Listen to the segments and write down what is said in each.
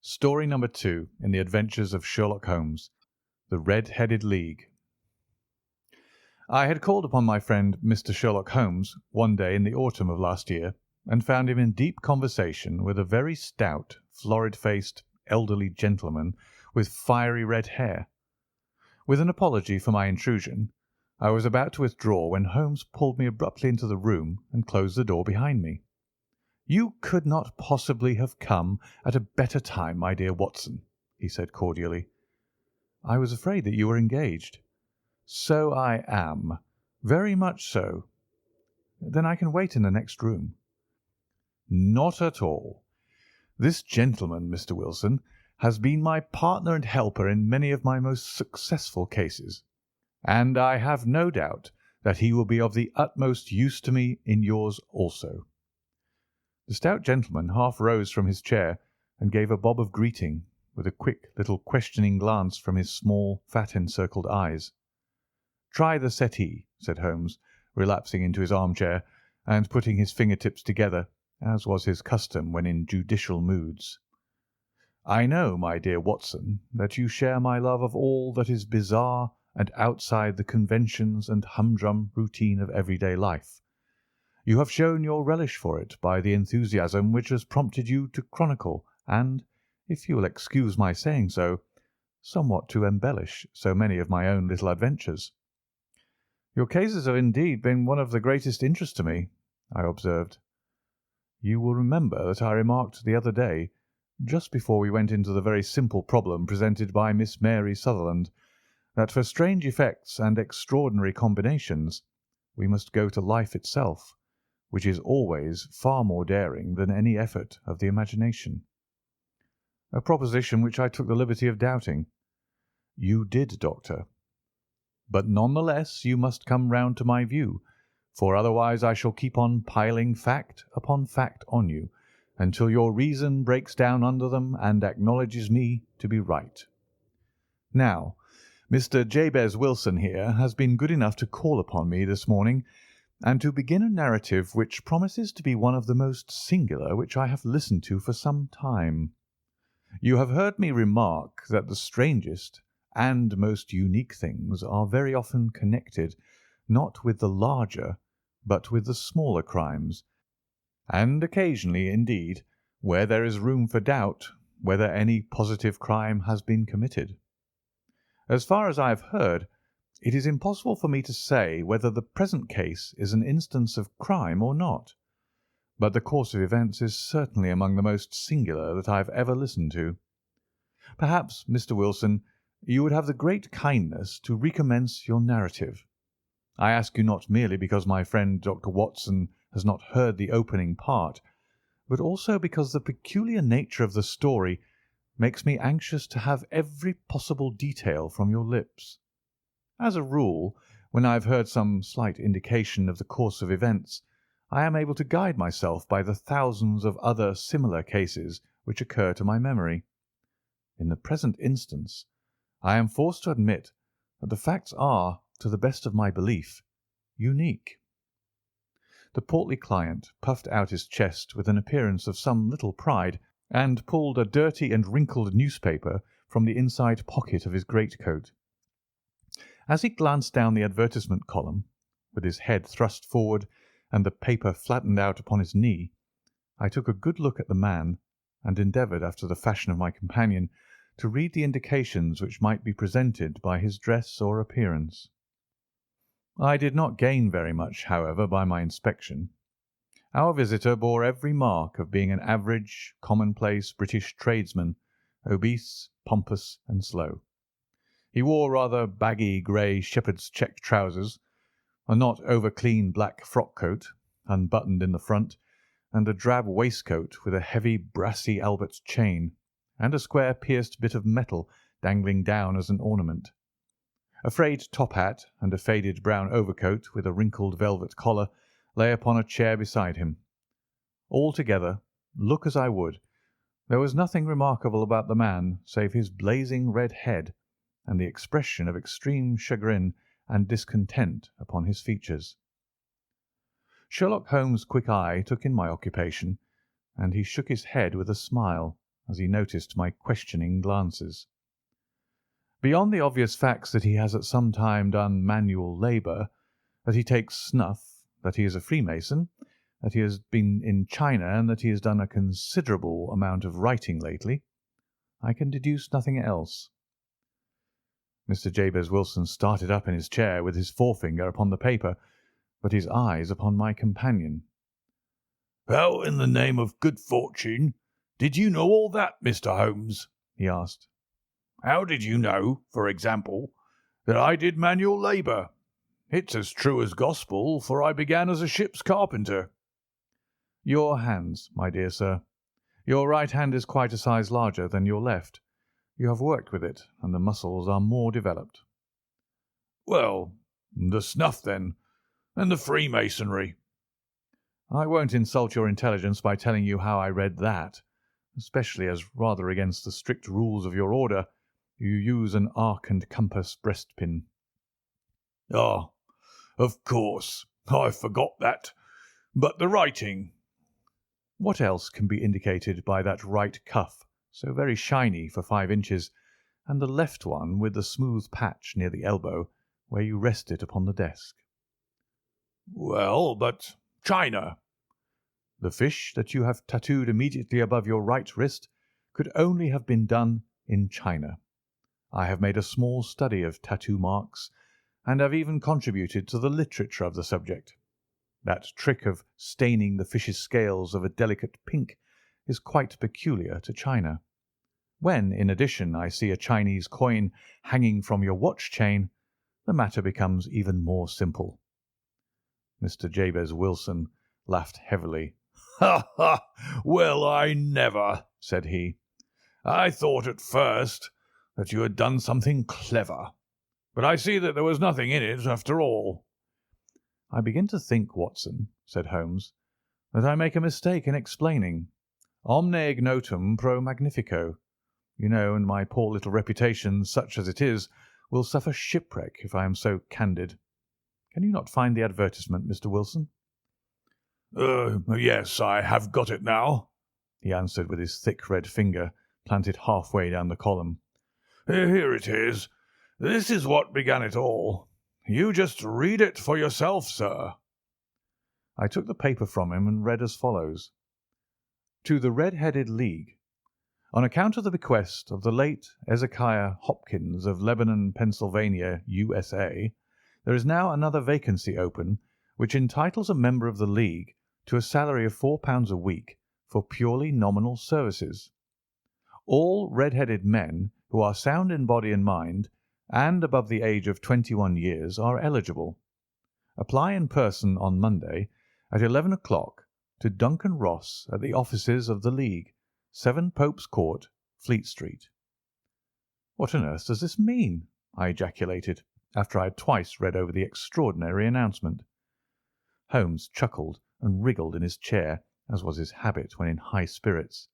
Story number 2 in the Adventures of Sherlock Holmes, The Red-Headed League. I had called upon my friend Mr. Sherlock Holmes one day in the autumn of last year, and found him in deep conversation with a very stout, florid-faced, elderly gentleman with fiery red hair. With an apology for my intrusion, I was about to withdraw when Holmes pulled me abruptly into the room and closed the door behind me. "You could not possibly have come at a better time, my dear Watson," he said cordially. "I was afraid that you were engaged." "So I am. Very much so." "Then I can wait in the next room." "Not at all. This gentleman, Mr. Wilson, has been my partner and helper in many of my most successful cases, and I have no doubt that he will be of the utmost use to me in yours also." The stout gentleman half rose from his chair and gave a bob of greeting, with a quick little questioning glance from his small, fat-encircled eyes. "Try the settee," said Holmes, relapsing into his armchair and putting his finger-tips together, as was his custom when in judicial moods. "I know, my dear Watson, that you share my love of all that is bizarre and outside the conventions and humdrum routine of everyday life. You have shown your relish for it by the enthusiasm which has prompted you to chronicle and, if you will excuse my saying so, somewhat to embellish so many of my own little adventures." "Your cases have indeed been one of the greatest interest to me," I observed. "You will remember that I remarked the other day, just before we went into the very simple problem presented by Miss Mary Sutherland, that for strange effects and extraordinary combinations we must go to life itself, which is always far more daring than any effort of the imagination." "A proposition which I took the liberty of doubting." "You did, Doctor. But none the less you must come round to my view, for otherwise I shall keep on piling fact upon fact on you, until your reason breaks down under them and acknowledges me to be right. Now, Mr. Jabez Wilson here has been good enough to call upon me this morning, and to begin a narrative which promises to be one of the most singular which I have listened to for some time. You have heard me remark that the strangest and most unique things are very often connected, not with the larger, but with the smaller crimes, and occasionally, indeed, where there is room for doubt whether any positive crime has been committed. As far as I have heard, it is impossible for me to say whether the present case is an instance of crime or not, but the course of events is certainly among the most singular that I have ever listened to. Perhaps, Mr. Wilson, you would have the great kindness to recommence your narrative. I ask you not merely because my friend Dr. Watson has not heard the opening part, but also because the peculiar nature of the story makes me anxious to have every possible detail from your lips. As a rule, when I have heard some slight indication of the course of events, I am able to guide myself by the thousands of other similar cases which occur to my memory. In the present instance, I am forced to admit that the facts are, to the best of my belief, unique." The portly client puffed out his chest with an appearance of some little pride, and pulled a dirty and wrinkled newspaper from the inside pocket of his greatcoat. As he glanced down the advertisement column, with his head thrust forward and the paper flattened out upon his knee, I took a good look at the man, and endeavoured, after the fashion of my companion, to read the indications which might be presented by his dress or appearance. I did not gain very much, however, by my inspection. Our visitor bore every mark of being an average, commonplace British tradesman, obese, pompous, and slow. He wore rather baggy grey shepherd's check trousers, a not over-clean black frock-coat, unbuttoned in the front, and a drab waistcoat with a heavy brassy Albert chain, and a square pierced bit of metal dangling down as an ornament. A frayed top hat and a faded brown overcoat with a wrinkled velvet collar lay upon a chair beside him. Altogether, look as I would, there was nothing remarkable about the man save his blazing red head and the expression of extreme chagrin and discontent upon his features. Sherlock Holmes' quick eye took in my occupation, and he shook his head with a smile as he noticed my questioning glances. Beyond the obvious facts that he has at some time done manual labour, that he takes snuff, that he is a Freemason, that he has been in China, and that he has done a considerable amount of writing lately, I can deduce nothing else. Mr. Jabez Wilson started up in his chair with his forefinger upon the paper, but his eyes upon my companion. "How in the name of good fortune did you know all that, Mr. Holmes?" he asked. "How did you know, for example, that I did manual labour? It's as true as gospel, for I began as a ship's carpenter." "Your hands, my dear sir. Your right hand is quite a size larger than your left. You have worked with it, and the muscles are more developed." "Well, the snuff, then, and the Freemasonry." "I won't insult your intelligence by telling you how I read that, especially as, rather against the strict rules of your order, you use an arc and compass breastpin." "Ah, of course, I forgot that. But the writing?" "What else can be indicated by that right cuff, so very shiny for 5 inches, and the left one with the smooth patch near the elbow, where you rest it upon the desk?" "Well, but China?" "The fish that you have tattooed immediately above your right wrist could only have been done in China. I have made a small study of tattoo marks, and have even contributed to the literature of the subject. That trick of staining the fish's scales of a delicate pink is quite peculiar to China. When, in addition, I see a Chinese coin hanging from your watch chain, the matter becomes even more simple." Mr. Jabez Wilson laughed heavily. "Ha, ha! Well, I never!" said he. "I thought at first that you had done something clever, but I see that there was nothing in it after all." "I begin to think, Watson," said Holmes, "that I make a mistake in explaining. Omne ignotum pro magnifico, you know, and my poor little reputation, such as it is, will suffer shipwreck if I am so candid. Can you not find the advertisement, Mr. Wilson?" Yes, I have got it now," he answered with his thick red finger planted halfway down the column. "Here it is. This is what began it all. You just read it for yourself, sir." I took the paper from him and read as follows: "To the Red-Headed League. On account of the bequest of the late Ezekiah Hopkins of Lebanon, Pennsylvania, USA, there is now another vacancy open which entitles a member of the League to a salary of £4 a week for purely nominal services. All red-headed men who are sound in body and mind and above the age of 21 years are eligible. Apply in person on Monday at 11 o'clock to Duncan Ross at the offices of the League, 7 Pope's Court, Fleet Street." "What on earth does this mean?" I ejaculated, after I had twice read over the extraordinary announcement. Holmes chuckled and wriggled in his chair, as was his habit when in high spirits.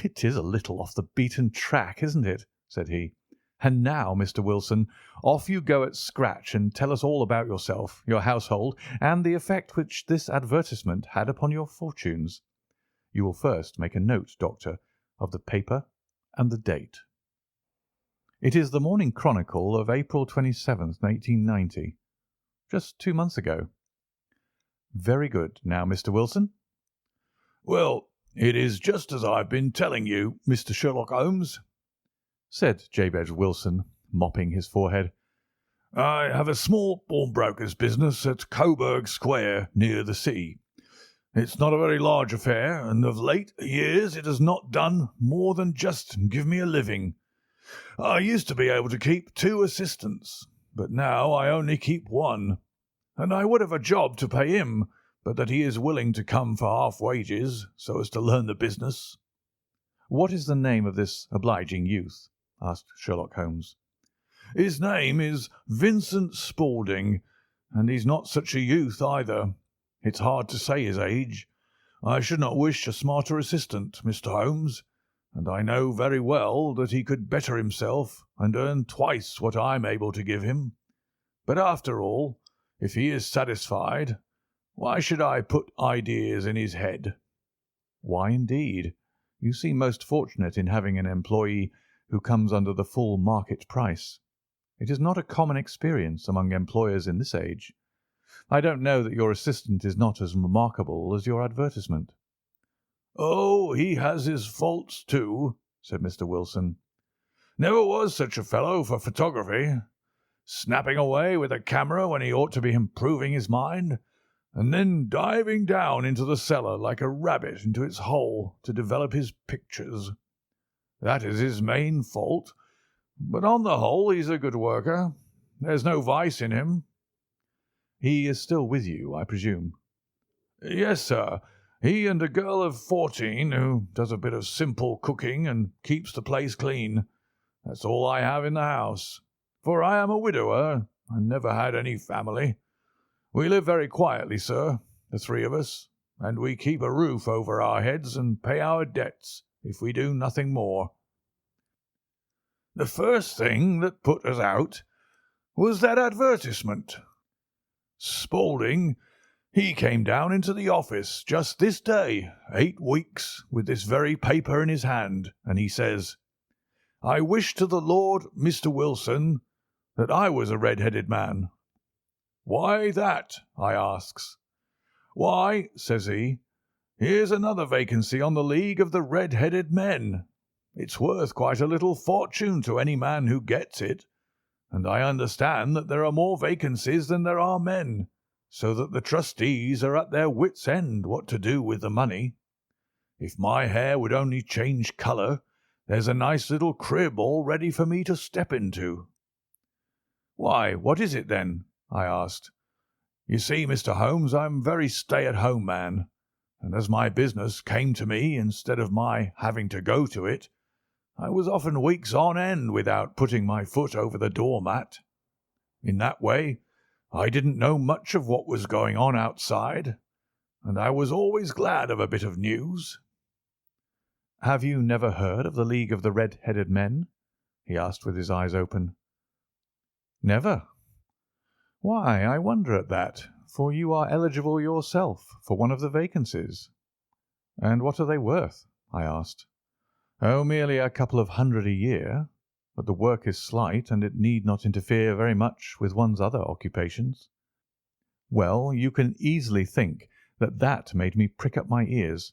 "It is a little off the beaten track, isn't it?" said he. "And now, Mr. Wilson, off you go at scratch and tell us all about yourself, your household, and the effect which this advertisement had upon your fortunes. You will first make a note, Doctor, of the paper and the date." "It is the Morning Chronicle of April 27th, 1890. Just 2 months ago." "Very good. Now, Mr. Wilson?" "Well, it is just as I've been telling you, Mr. Sherlock Holmes," said Jabez Wilson, mopping his forehead. "I have a small pawnbroker's business at Coburg Square, near the sea. It's not a very large affair, and of late years it has not done more than just give me a living. I used to be able to keep 2 assistants, but now I only keep 1, and I would have a job to pay him, but that he is willing to come for half wages, so as to learn the business." "What is the name of this obliging youth?" asked Sherlock Holmes. "His name is Vincent Spaulding, and he's not such a youth either. It's hard to say his age. I should not wish a smarter assistant, Mr. Holmes, and I know very well that he could better himself and earn twice what I'm able to give him. But after all, if he is satisfied, why should I put ideas in his head?" "Why, indeed? You seem most fortunate in having an employee who comes under the full market price. It is not a common experience among employers in this age. I don't know that your assistant is not as remarkable as your advertisement." "Oh, he has his faults too," said Mr. Wilson. "Never was such a fellow for photography. Snapping away with a camera when he ought to be improving his mind, and then diving down into the cellar like a rabbit into its hole to develop his pictures. That is his main fault, but on the whole he's a good worker. There's no vice in him." "He is still with you, I presume?" "Yes, sir. He and a girl of 14 who does a bit of simple cooking and keeps the place clean. That's all I have in the house, for I am a widower and never had any family. We live very quietly, sir, the three of us, and we keep a roof over our heads and pay our debts, if we do nothing more. The first thing that put us out was that advertisement. Spaulding, he came down into the office just this day, 8 weeks, with this very paper in his hand, and he says, 'I wish to the Lord, Mr. Wilson, that I was a red-headed man.' 'Why that?' I asks. 'Why,' says he, 'here's another vacancy on the League of the Red-headed Men. It's worth quite a little fortune to any man who gets it, and I understand that there are more vacancies than there are men, so that the trustees are at their wits' end what to do with the money. If my hair would only change colour, there's a nice little crib all ready for me to step into.' 'Why, what is it then?' I asked. 'You see, Mr. Holmes, I'm a very stay-at-home man, and as my business came to me instead of my having to go to it, I was often weeks on end without putting my foot over the door-mat. In that way, I didn't know much of what was going on outside, and I was always glad of a bit of news.' "Have you never heard of the League of the Red-headed Men?" he asked with his eyes open. "Never? Why, I wonder at that, for you are eligible yourself for one of the vacancies." "And what are they worth?" I asked. "Oh, merely a couple of hundred a year, but the work is slight, and it need not interfere very much with one's other occupations." Well, you can easily think that that made me prick up my ears,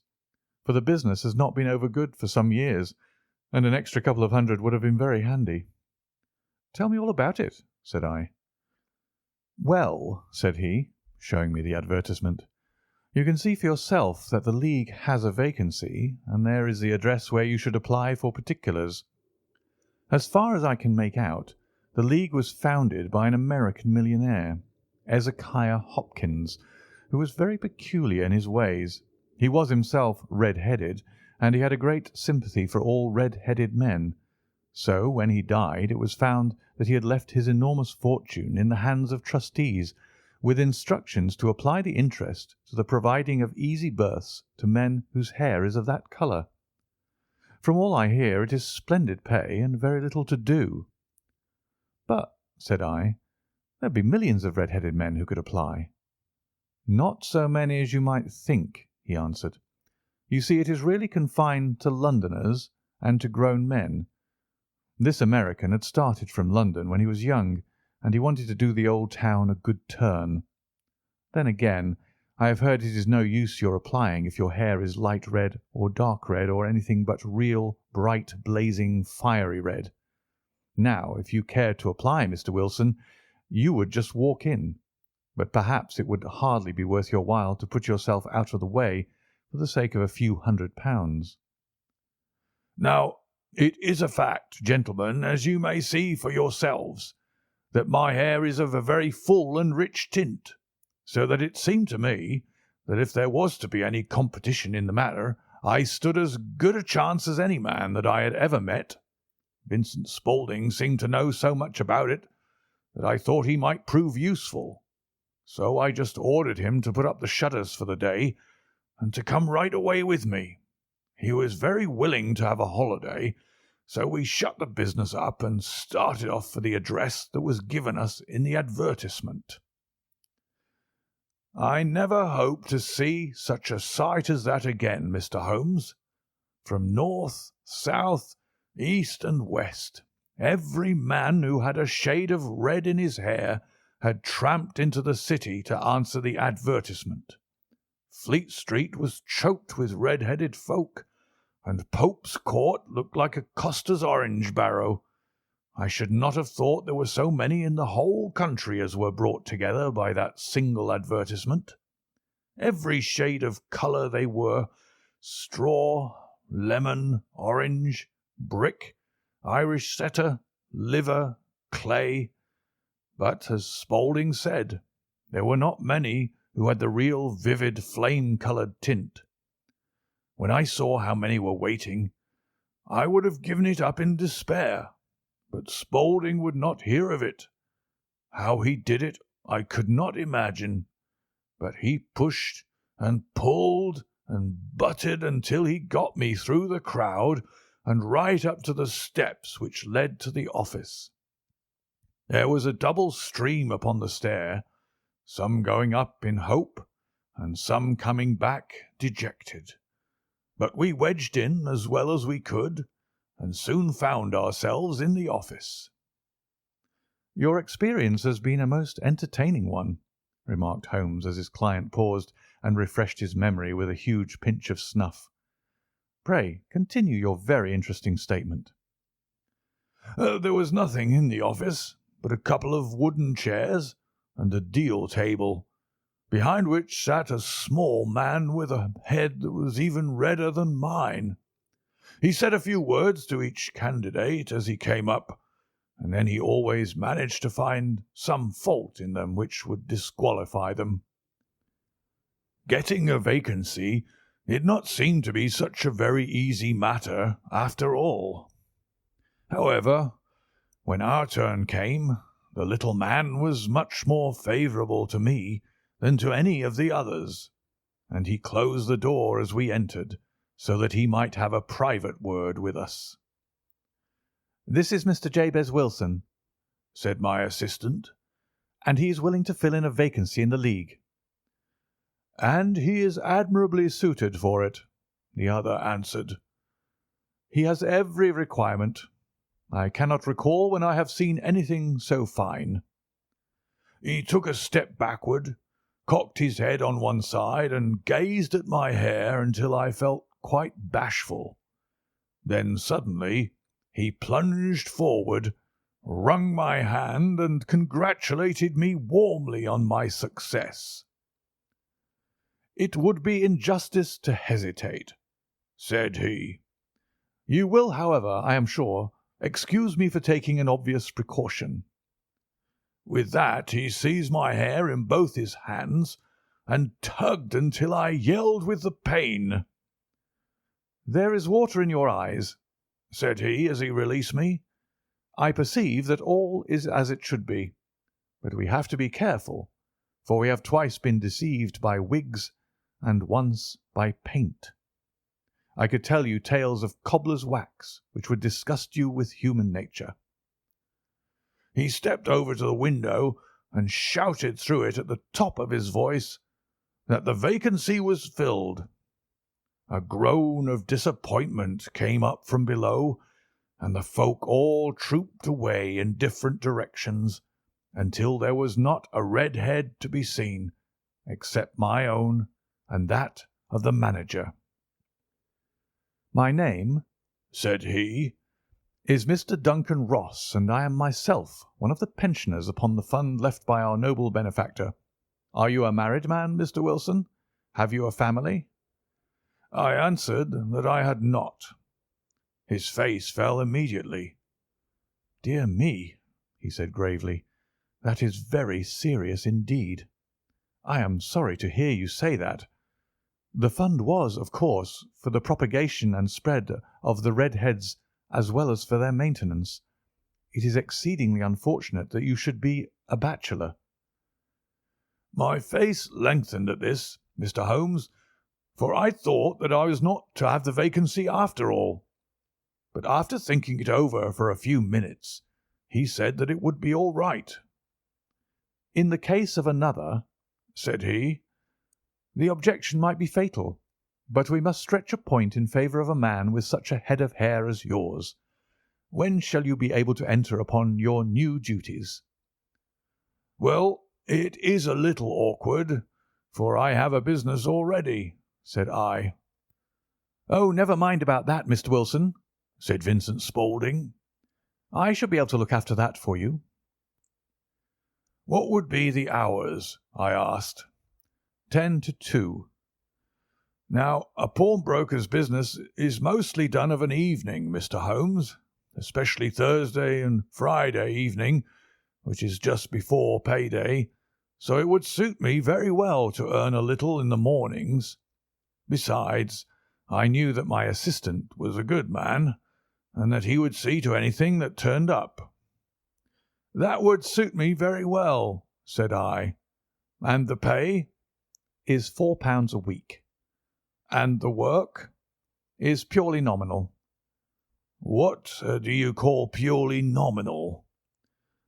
for the business has not been over good for some years, and an extra couple of hundred would have been very handy. "Tell me all about it," said I. "Well," said he, showing me the advertisement, "you can see for yourself that the League has a vacancy, and there is the address where you should apply for particulars. As far as I can make out, the League was founded by an American millionaire, Ezekiah Hopkins, who was very peculiar in his ways. He was himself red-headed, and he had a great sympathy for all red-headed men. So when he died it was found that he had left his enormous fortune in the hands of trustees, with instructions to apply the interest to the providing of easy berths to men whose hair is of that colour. From all I hear it is splendid pay and very little to do." "But," said I, "there'd be millions of red-headed men who could apply." "Not so many as you might think," he answered. "You see, it is really confined to Londoners and to grown men. This American had started from London when he was young, and he wanted to do the old town a good turn. Then again, I have heard it is no use your applying if your hair is light red or dark red or anything but real, bright, blazing, fiery red. Now, if you cared to apply, Mr. Wilson, you would just walk in, but perhaps it would hardly be worth your while to put yourself out of the way for the sake of a few £100. Now, it is a fact, gentlemen, as you may see for yourselves, that my hair is of a very full and rich tint, so that it seemed to me that if there was to be any competition in the matter, I stood as good a chance as any man that I had ever met. Vincent Spaulding seemed to know so much about it that I thought he might prove useful, so I just ordered him to put up the shutters for the day and to come right away with me. He was very willing to have a holiday, so we shut the business up and started off for the address that was given us in the advertisement. I never hope to see such a sight as that again, Mr. Holmes. from north, south, east, and west. Every man who had a shade of red in his hair had tramped into the city to answer the advertisement. Fleet Street was choked with red-headed folk, and Pope's Court looked like a coster's orange barrow. I should not have thought there were so many in the whole country as were brought together by that single advertisement. Every shade of colour they were: straw, lemon, orange, brick, Irish setter, liver, clay. But, as Spaulding said, there were not many who had the real vivid flame-coloured tint. When I saw how many were waiting, I would have given it up in despair, but Spaulding would not hear of it. How he did it I could not imagine, but he pushed and pulled and butted until he got me through the crowd and right up to the steps which led to the office. There was a double stream upon the stair, some going up in hope and some coming back dejected. But we wedged in as well as we could, and soon found ourselves in the office. "Your experience has been a most entertaining one," remarked Holmes as his client paused and refreshed his memory with a huge pinch of snuff. "Pray continue your very interesting statement." There was nothing in the office but a couple of wooden chairs and a deal table, behind which sat a small man with a head that was even redder than mine. He said a few words to each candidate as he came up, and then he always managed to find some fault in them which would disqualify them. Getting a vacancy did not seem to be such a very easy matter after all. However, when our turn came, the little man was much more favourable to me than to any of the others, and he closed the door as we entered, so that he might have a private word with us. "This is Mr. Jabez Wilson," said my assistant. "and he is willing to fill in a vacancy in the League." "And he is admirably suited for it," the other answered. "He has every requirement. I cannot recall when I have seen anything so fine." He took a step backward, cocked his head on one side, and gazed at my hair until I felt quite bashful. Then suddenly he plunged forward, wrung my hand, and congratulated me warmly on my success. "It would be injustice to hesitate," said he. "You will, however, I am sure, excuse me for taking an obvious precaution." With that he seized my hair in both his hands and tugged until I yelled with the pain. "There is water in your eyes," said he as he released me. "I perceive that all is as it should be, but we have to be careful, for we have twice been deceived by wigs and once by paint. I could tell you tales of cobbler's wax which would disgust you with human nature." He stepped over to the window and shouted through it at the top of his voice that the vacancy was filled. A groan of disappointment came up from below, and the folk all trooped away in different directions until there was not a red head to be seen, except my own and that of the manager. "My name," said he, "is Mr. Duncan Ross, and I am myself one of the pensioners upon the fund left by our noble benefactor. Are you a married man, Mr. Wilson? Have you a family?" I answered that I had not. His face fell immediately. "Dear me," he said gravely, "that is very serious indeed. I am sorry to hear you say that. The fund was, of course, for the propagation and spread of the red heads as well as for their maintenance. It is exceedingly unfortunate that you should be a bachelor." My face lengthened at this, Mr. Holmes, for I thought that I was not to have the vacancy after all. But after thinking it over for a few minutes, he said that it would be all right. "In the case of another," said he, "the objection might be fatal. but we must stretch a point in favour of a man with such a head of hair as yours. When shall you be able to enter upon your new duties?" "Well, it is a little awkward, for I have a business already," said I. "Oh, never mind about that, Mr. Wilson," said Vincent Spaulding. "I shall be able to look after that for you." "What would be the hours?" I asked. 10 to 2. "Now, a pawnbroker's business is mostly done of an evening, Mr. Holmes, especially Thursday and Friday evening, which is just before payday, so it would suit me very well to earn a little in the mornings. Besides, I knew that my assistant was a good man, and that he would see to anything that turned up." "That would suit me very well," said I. "And the pay?" "Is £4 a week." "And the work?" "Is purely nominal." "What do you call purely nominal?"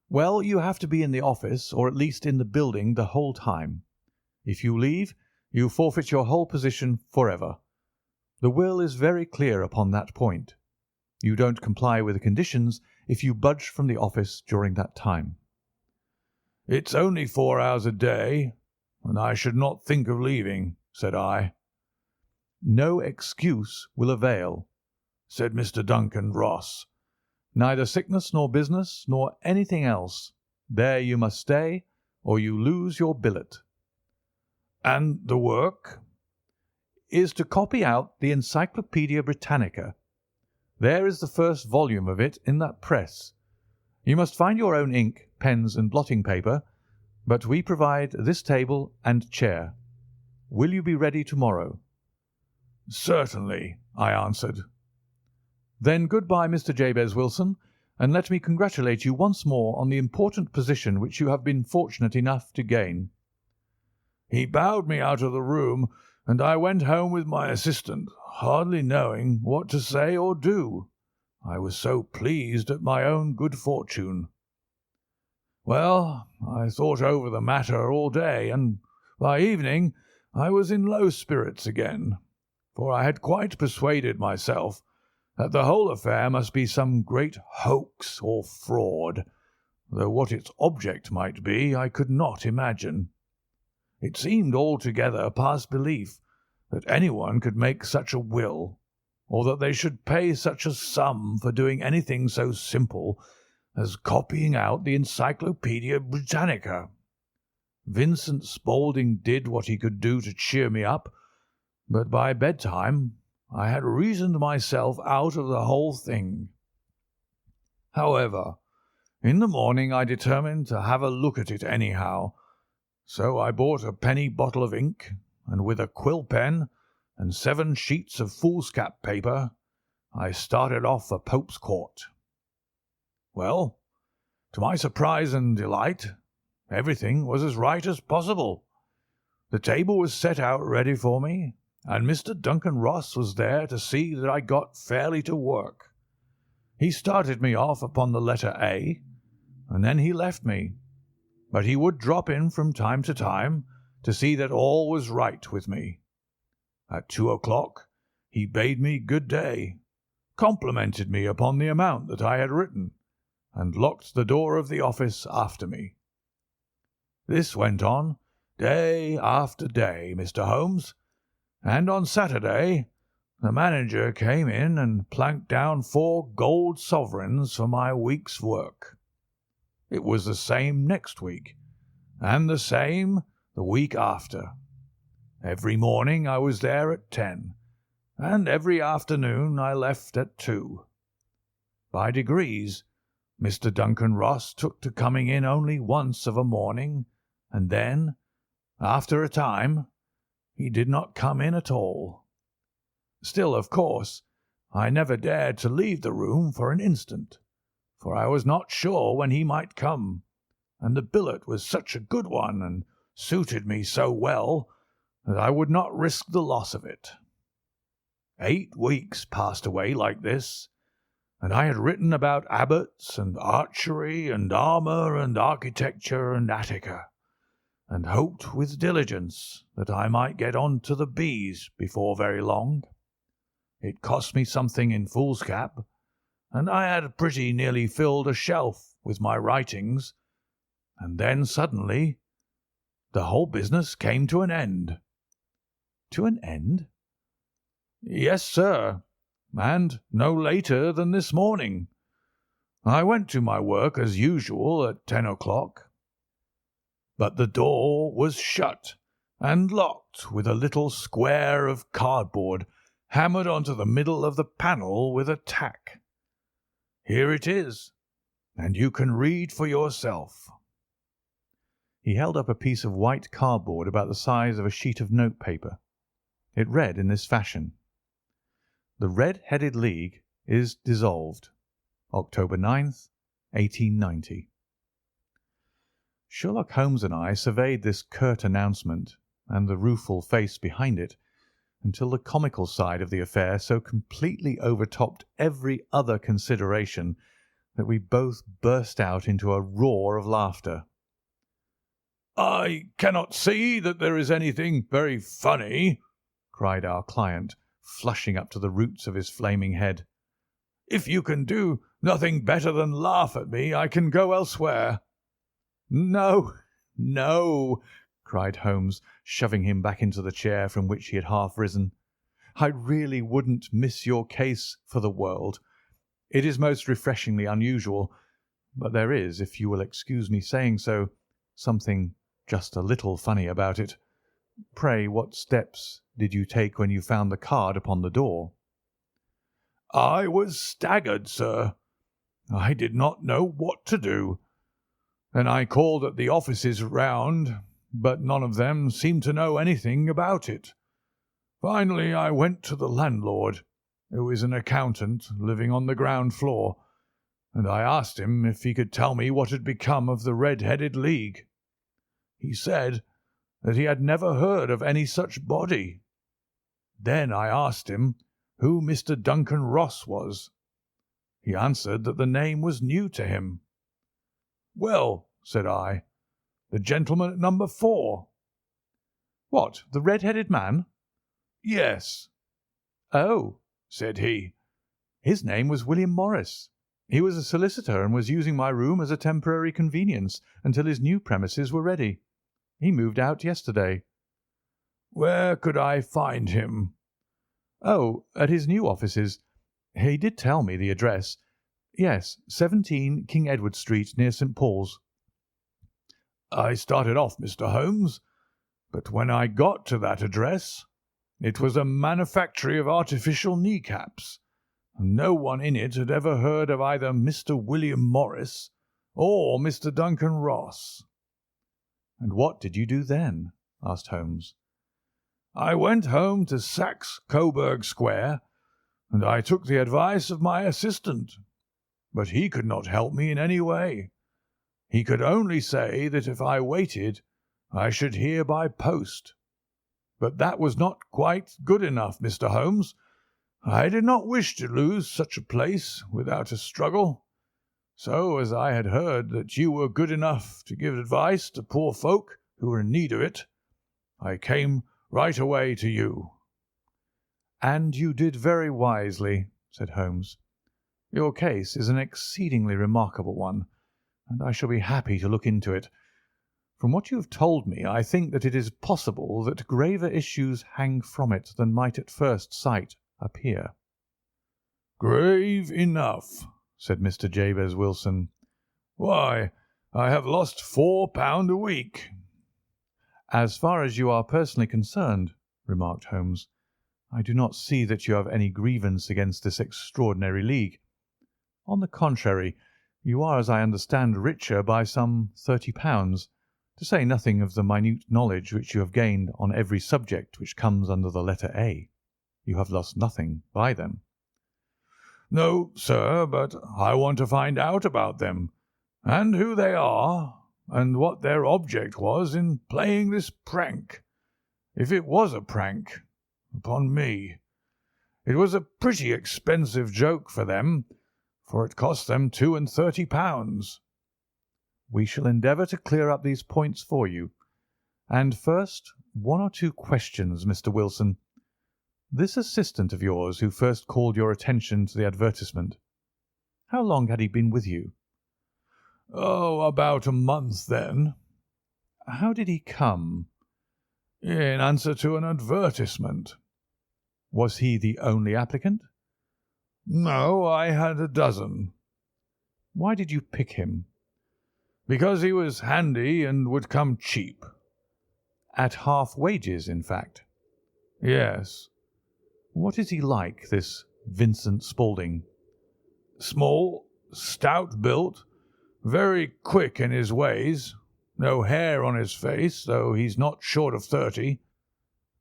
"Well, you have to be in the office, or at least in the building, the whole time. If you leave, you forfeit your whole position for ever. The will is very clear upon that point. You don't comply with the conditions if you budge from the office during that time." "It's only 4 hours a day, and I should not think of leaving," said I. "No excuse will avail," said Mr. Duncan Ross. "Neither sickness nor business nor anything else. There you must stay, or you lose your billet." "And the work?" "Is to copy out the Encyclopaedia Britannica. There is the first volume of it in that press. You must find your own ink, pens, and blotting paper, but we provide this table and chair. Will you be ready tomorrow?" "Certainly," I answered. "Then good-bye, Mr. Jabez Wilson, and let me congratulate you once more on the important position which you have been fortunate enough to gain." He bowed me out of the room, and I went home with my assistant, hardly knowing what to say or do. I was so pleased at my own good fortune. Well, I thought over the matter all day, and by evening I was in low spirits again, for I had quite persuaded myself that the whole affair must be some great hoax or fraud, though what its object might be I could not imagine. It seemed altogether past belief that anyone could make such a will, or that they should pay such a sum for doing anything so simple as copying out the Encyclopaedia Britannica. Vincent Spaulding did what he could do to cheer me up, but by bedtime I had reasoned myself out of the whole thing. However, in the morning I determined to have a look at it anyhow, so I bought a penny bottle of ink, and with a quill pen and 7 sheets of foolscap paper I started off for Pope's Court. Well, to my surprise and delight, everything was as right as possible. The table was set out ready for me, and Mr. Duncan Ross was there to see that I got fairly to work. He started me off upon the letter A, and then he left me, but he would drop in from time to time to see that all was right with me. At 2 o'clock he bade me good day, complimented me upon the amount that I had written, and locked the door of the office after me. This went on day after day, Mr. Holmes, and on Saturday the manager came in and planked down 4 gold sovereigns for my week's work. It was the same next week, and the same the week after. Every morning I was there at 10, and every afternoon I left at 2. By degrees, Mr. Duncan Ross took to coming in only once of a morning, and then, after a time, he did not come in at all. Still, of course, I never dared to leave the room for an instant, for I was not sure when he might come, and the billet was such a good one and suited me so well that I would not risk the loss of it. 8 weeks passed away like this, and I had written about abbots and archery and armour and architecture and Attica, and hoped with diligence that I might get on to the B's before very long. It cost me something in foolscap, and I had pretty nearly filled a shelf with my writings, and then suddenly the whole business came to an end." "To an end?" "Yes, sir, and no later than this morning. I went to my work as usual at 10 o'clock, but the door was shut and locked with a little square of cardboard hammered onto the middle of the panel with a tack. Here it is, and you can read for yourself." He held up a piece of white cardboard about the size of a sheet of notepaper. It read in this fashion: "The Red-Headed League is dissolved. October 9th, 1890. Sherlock Holmes and I surveyed this curt announcement and the rueful face behind it until the comical side of the affair so completely overtopped every other consideration that we both burst out into a roar of laughter. "I cannot see that there is anything very funny," cried our client, flushing up to the roots of his flaming head. "If you can do nothing better than laugh at me, I can go elsewhere." "No, no," cried Holmes, shoving him back into the chair from which he had half risen. "I really wouldn't miss your case for the world. It is most refreshingly unusual, but there is, if you will excuse me saying so, something just a little funny about it. Pray, what steps did you take when you found the card upon the door?" "I was staggered, sir. I did not know what to do. Then I called at the offices round, but none of them seemed to know anything about it. Finally I went to the landlord, who is an accountant living on the ground floor, and I asked him if he could tell me what had become of the Red-Headed League. He said that he had never heard of any such body. Then I asked him who Mr. Duncan Ross was. He answered that the name was new to him. 'Well,' said I, 'the gentleman at number 4. "What, the red-headed man?" "Yes." "Oh," said he. "His name was William Morris. He was a solicitor and was using my room as a temporary convenience until his new premises were ready. He moved out yesterday." "Where could I find him?" "Oh, at his new offices. He did tell me the address. Yes, 17 King Edward Street, near St. Paul's." "I started off, Mr. Holmes, but when I got to that address, it was a manufactory of artificial kneecaps, and no one in it had ever heard of either Mr. William Morris or Mr. Duncan Ross." "And what did you do then?" asked Holmes. "I went home to Saxe Coburg Square, and I took the advice of my assistant, but he could not help me in any way. He could only say that if I waited I should hear by post. But that was not quite good enough, Mr. Holmes. I did not wish to lose such a place without a struggle. So, as I had heard that you were good enough to give advice to poor folk who were in need of it, I came right away to you." "And you did very wisely," said Holmes. "Your case is an exceedingly remarkable one, and I shall be happy to look into it. From what you have told me, I think that it is possible that graver issues hang from it than might at first sight appear." "Grave enough," said Mr. Jabez Wilson. "Why, I have lost £4 a week." "As far as you are personally concerned," remarked Holmes, "I do not see that you have any grievance against this extraordinary league. On the contrary, you are, as I understand, richer by some £30, to say nothing of the minute knowledge which you have gained on every subject which comes under the letter A. You have lost nothing by them." "No, sir, but I want to find out about them, and who they are, and what their object was in playing this prank, if it was a prank, upon me. It was a pretty expensive joke for them, for it cost them £32. "We shall endeavour to clear up these points for you. And first, one or two questions, Mr. Wilson. This assistant of yours who first called your attention to the advertisement, how long had he been with you?" "Oh, about a month then." "How did he come?" "In answer to an advertisement." "Was he the only applicant?" "No, I had a dozen." "Why did you pick him?" "Because he was handy and would come cheap." "At half wages, in fact?" "Yes." "What is he like, this Vincent Spaulding?" "Small, stout built, very quick in his ways, no hair on his face, though he's not short of 30.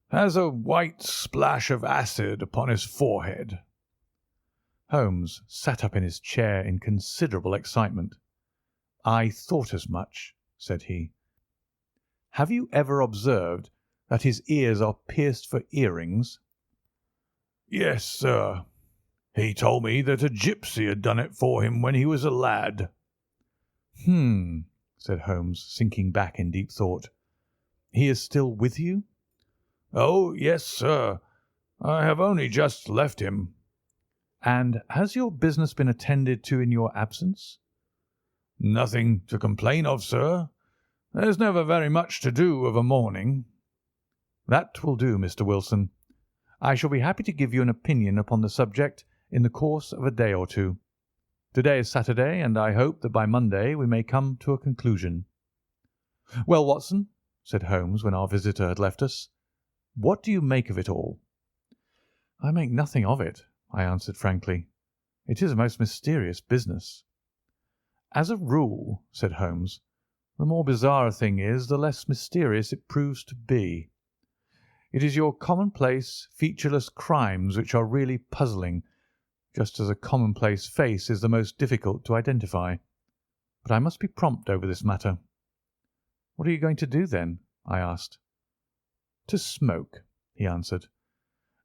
Has a white splash of acid upon his forehead." Holmes sat up in his chair in considerable excitement. "I thought as much," said he. "Have you ever observed that his ears are pierced for earrings?" "Yes, sir. He told me that a gipsy had done it for him when he was a lad." "Hmm," said Holmes, sinking back in deep thought. "He is still with you?" "Oh, yes, sir. I have only just left him." "And has your business been attended to in your absence?" "Nothing to complain of, sir. There's never very much to do of a morning." "That will do, Mr. Wilson. I shall be happy to give you an opinion upon the subject in the course of a day or two. To-day is Saturday, and I hope that by Monday we may come to a conclusion." "Well, Watson," said Holmes when our visitor had left us, "what do you make of it all?" "I make nothing of it," I answered frankly. "It is a most mysterious business." "As a rule," said Holmes, "the more bizarre a thing is, the less mysterious it proves to be. It is your commonplace, featureless crimes which are really puzzling, just as a commonplace face is the most difficult to identify. But I must be prompt over this matter." "What are you going to do, then?" I asked. "To smoke," he answered.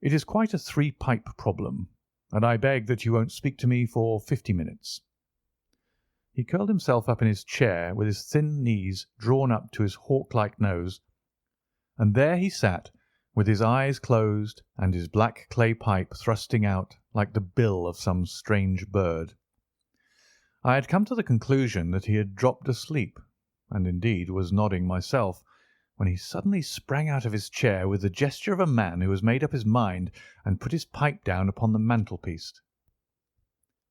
"It is quite a three-pipe problem, and I beg that you won't speak to me for 50 minutes." He curled himself up in his chair with his thin knees drawn up to his hawk-like nose, and there he sat with his eyes closed and his black clay pipe thrusting out like the bill of some strange bird. I had come to the conclusion that he had dropped asleep, and indeed was nodding myself, when he suddenly sprang out of his chair with the gesture of a man who has made up his mind and put his pipe down upon the mantelpiece.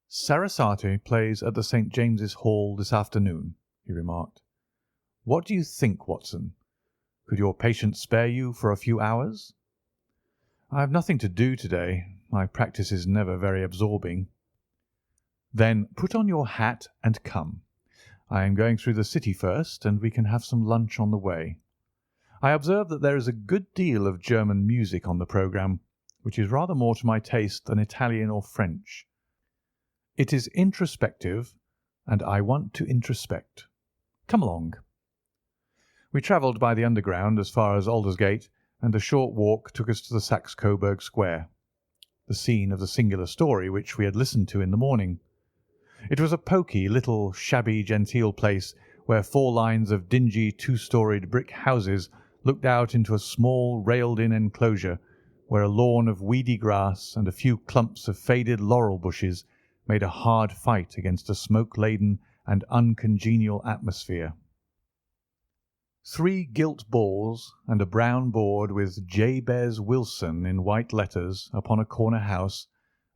"Sarasate plays at the St. James's Hall this afternoon," he remarked. "What do you think, Watson? Could your patient spare you for a few hours?" "I have nothing to do to-day. My practice is never very absorbing." "Then put on your hat and come. I am going through the city first, and we can have some lunch on the way. I observe that there is a good deal of German music on the programme, which is rather more to my taste than Italian or French. It is introspective, and I want to introspect. Come along." We travelled by the Underground as far as Aldersgate, and a short walk took us to the Saxe-Coburg Square, the scene of the singular story which we had listened to in the morning. It was a poky, little, shabby, genteel place where 4 lines of dingy, 2-storied brick houses looked out into a small, railed-in enclosure, where a lawn of weedy grass and a few clumps of faded laurel bushes made a hard fight against a smoke-laden and uncongenial atmosphere. 3 gilt balls and a brown board with Jabez Wilson in white letters upon a corner house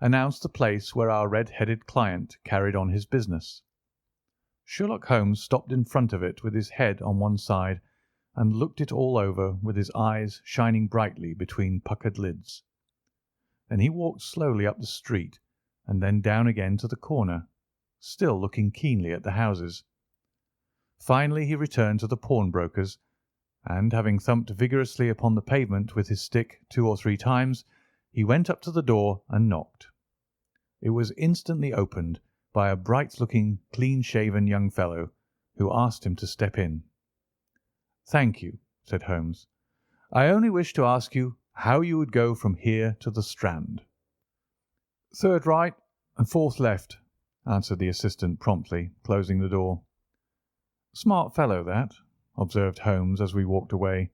announced the place where our red-headed client carried on his business. Sherlock Holmes stopped in front of it with his head on one side and looked it all over with his eyes shining brightly between puckered lids. Then he walked slowly up the street and then down again to the corner, still looking keenly at the houses. Finally he returned to the pawnbroker's, and having thumped vigorously upon the pavement with his stick 2 or 3 times, he went up to the door and knocked. It was instantly opened by a bright-looking, clean-shaven young fellow, who asked him to step in. "Thank you," said Holmes. "I only wished to ask you how you would go from here to the Strand." "Third right and 4th left," answered the assistant promptly, closing the door. "Smart fellow that. observed Holmes as we walked away.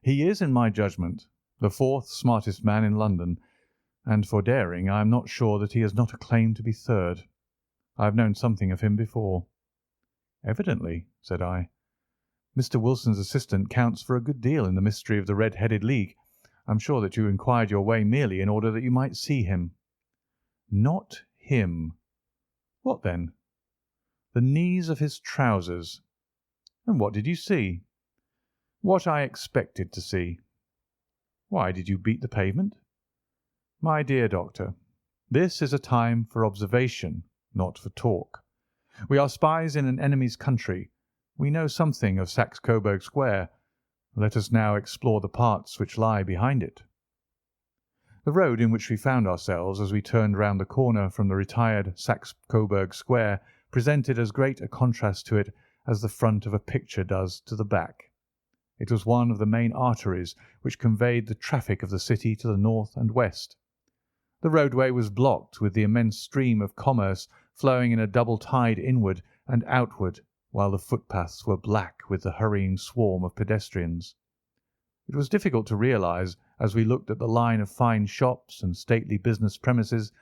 "He is, in my judgment, the fourth smartest man in London, and for daring I am not sure that he has not a claim to be third. I have known something of him before." "Evidently," said I. "Mr. Wilson's assistant counts for a good deal in the mystery of the Red-Headed League. I am sure that you inquired your way merely in order that you might see him." "Not him." "What then?" "The knees of his trousers." "And what did you see?" "What I expected to see." "Why did you beat the pavement?" "My dear doctor, this is a time for observation, not for talk. We are spies in an enemy's country. We know something of Saxe Coburg Square. Let us now explore the parts which lie behind it." The road in which we found ourselves as we turned round the corner from the retired Saxe Coburg Square presented as great a contrast to it as the front of a picture does to the back. It was one of the main arteries which conveyed the traffic of the city to the north and west. The roadway was blocked with the immense stream of commerce flowing in a double tide inward and outward, while the footpaths were black with the hurrying swarm of pedestrians. It was difficult to realize, as we looked at the line of fine shops and stately business premises,